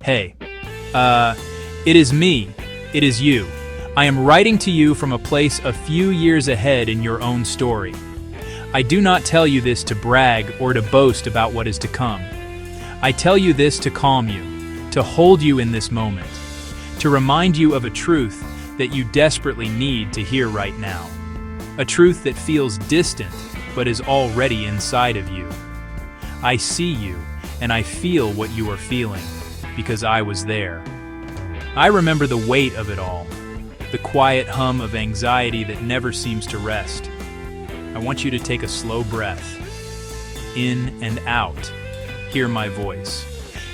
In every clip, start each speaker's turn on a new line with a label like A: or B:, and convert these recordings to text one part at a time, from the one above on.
A: Hey, it is me. It is you. I am writing to you from a place a few years ahead in your own story. I do not tell you this to brag or to boast about what is to come. I tell you this to calm you, to hold you in this moment, to remind you of a truth that you desperately need to hear right now. A truth that feels distant, but is already inside of you. I see you, and I feel what you are feeling, because I was there. I remember the weight of it all, the quiet hum of anxiety that never seems to rest. I want you to take a slow breath, in and out. Hear my voice.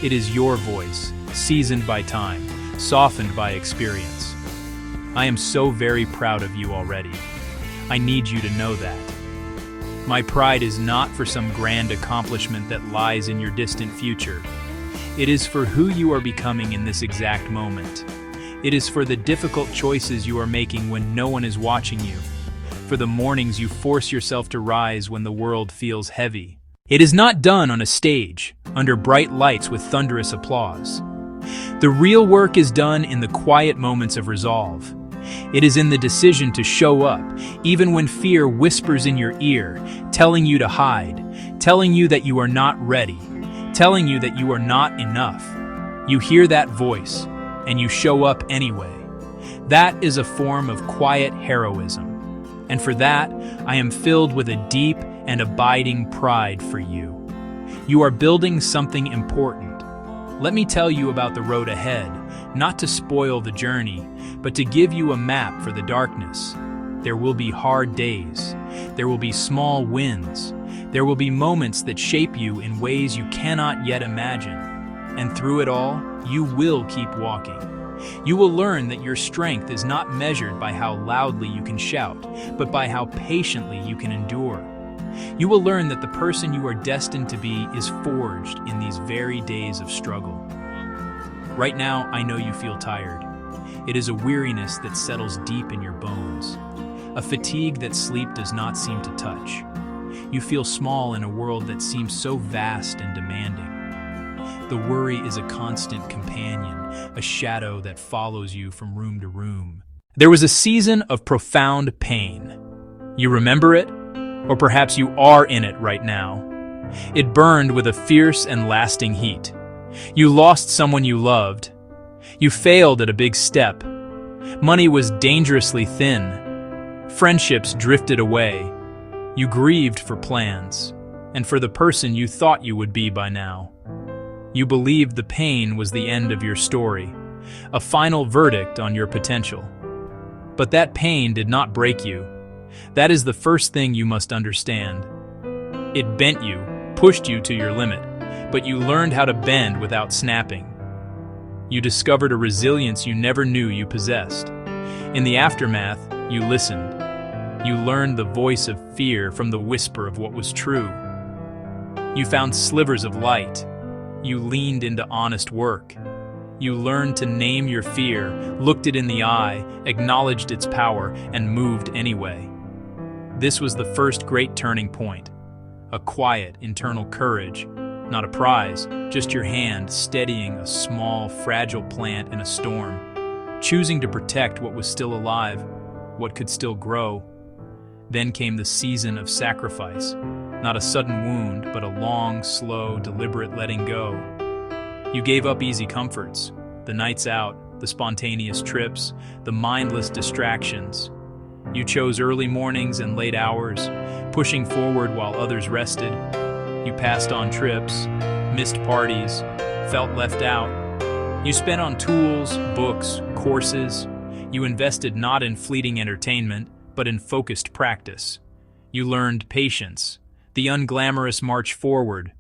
A: It is your voice, seasoned by time, softened by experience. I am so very proud of you already. I need you to know that. My pride is not for some grand accomplishment that lies in your distant future. It is for who you are becoming in this exact moment. It is for the difficult choices you are making when no one is watching you. For the mornings you force yourself to rise when the world feels heavy. It is not done on a stage, under bright lights with thunderous applause. The real work is done in the quiet moments of resolve. It is in the decision to show up, even when fear whispers in your ear, telling you to hide, telling you that you are not ready, telling you that you are not enough. You hear that voice, and you show up anyway. That is a form of quiet heroism. And for that, I am filled with a deep and abiding pride for you. You are building something important. Let me tell you about the road ahead, not to spoil the journey, but to give you a map for the darkness. There will be hard days. There will be small wins. There will be moments that shape you in ways you cannot yet imagine. And through it all, you will keep walking. You will learn that your strength is not measured by how loudly you can shout, but by how patiently you can endure. You will learn that the person you are destined to be is forged in these very days of struggle. Right now, I know you feel tired. It is a weariness that settles deep in your bones, a fatigue that sleep does not seem to touch. You feel small in a world that seems so vast and demanding. The worry is a constant companion, a shadow that follows you from room to room. There was a season of profound pain. You remember it? Or perhaps you are in it right now. It burned with a fierce and lasting heat. You lost someone you loved. You failed at a big step. Money was dangerously thin. Friendships drifted away. You grieved for plans, and for the person you thought you would be by now. You believed the pain was the end of your story, a final verdict on your potential. But that pain did not break you. That is the first thing you must understand. It bent you, pushed you to your limit, but you learned how to bend without snapping. You discovered a resilience you never knew you possessed. In the aftermath, you listened. You learned the voice of fear from the whisper of what was true. You found slivers of light. You leaned into honest work. You learned to name your fear, looked it in the eye, acknowledged its power, and moved anyway. This was the first great turning point. A quiet, internal courage. Not a prize, just your hand steadying a small, fragile plant in a storm. Choosing to protect what was still alive, what could still grow. Then came the season of sacrifice. Not a sudden wound, but a long, slow, deliberate letting go. You gave up easy comforts, the nights out, the spontaneous trips, the mindless distractions. You chose early mornings and late hours, pushing forward while others rested. You passed on trips, missed parties, felt left out. You spent on tools, books, courses. You invested not in fleeting entertainment, but in focused practice. You learned patience, the unglamorous march forward,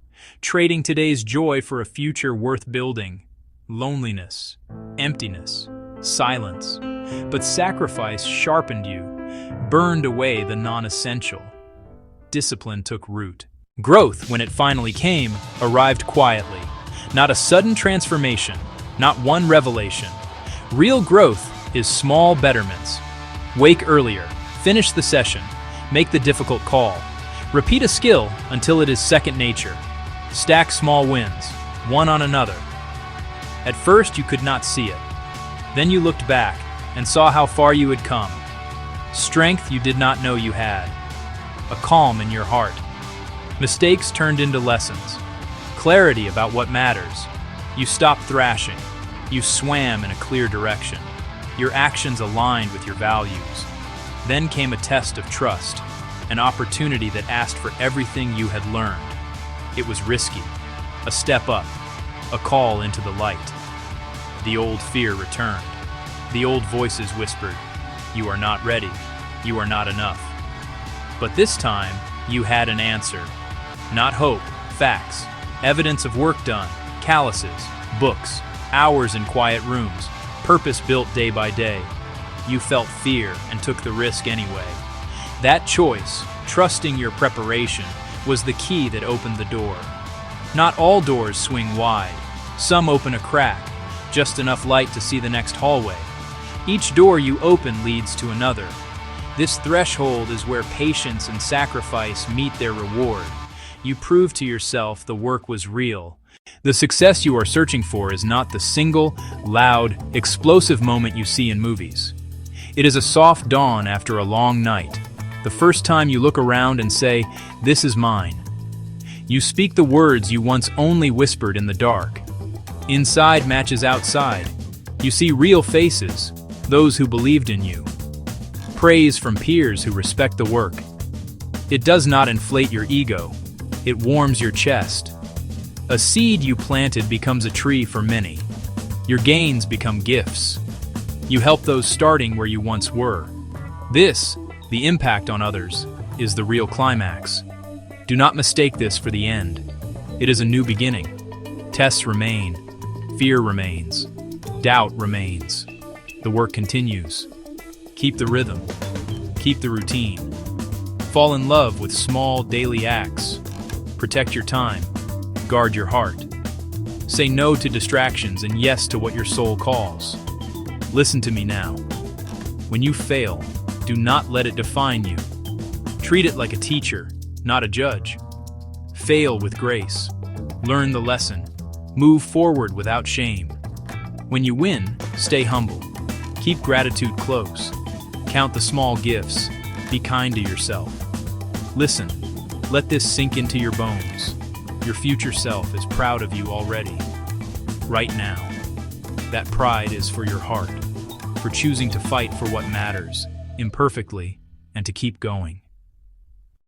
A: trading today's joy for a future worth building. Loneliness, emptiness, silence. But sacrifice sharpened you, burned away the non-essential. Discipline took root. Growth, when it finally came, arrived quietly. Not a sudden transformation, not one revelation. Real growth is small betterments. Wake earlier, finish the session, make the difficult call. Repeat a skill until it is second nature. Stack small wins, one on another. At first you could not see it. Then you looked back and saw how far you had come. Strength you did not know you had. A calm in your heart. Mistakes turned into lessons. Clarity about what matters. You stopped thrashing. You swam in a clear direction. Your actions aligned with your values. Then came a test of trust, an opportunity that asked for everything you had learned. It was risky, a step up, a call into the light. The old fear returned. The old voices whispered, "You are not ready. You are not enough." But this time, you had an answer. Not hope, facts, evidence of work done, calluses, books, hours in quiet rooms, purpose built day by day. You felt fear and took the risk anyway. That choice, trusting your preparation, was the key that opened the door. Not all doors swing wide. Some open a crack, just enough light to see the next hallway. Each door you open leads to another. This threshold is where patience and sacrifice meet their reward. You prove to yourself the work was real. The success you are searching for is not the single, loud, explosive moment you see in movies. It is a soft dawn after a long night. The first time you look around and say, "This is mine." You speak the words you once only whispered in the dark. Inside matches outside. You see real faces, those who believed in you. Praise from peers who respect the work. It does not inflate your ego. It warms your chest. A seed you planted becomes a tree for many. Your gains become gifts. You help those starting where you once were. This, the impact on others, is the real climax. Do not mistake this for the end. It is a new beginning. Tests remain. Fear remains. Doubt remains. The work continues. Keep the rhythm. Keep the routine. Fall in love with small daily acts. Protect your time. Guard your heart. Say no to distractions and yes to what your soul calls. Listen to me now. When you fail, do not let it define you. Treat it like a teacher, not a judge. Fail with grace. Learn the lesson. Move forward without shame. When you win, stay humble. Keep gratitude close. Count the small gifts. Be kind to yourself. Listen. Let this sink into your bones. Your future self is proud of you already. Right now. That pride is for your heart, for choosing to fight for what matters, imperfectly, and to keep going.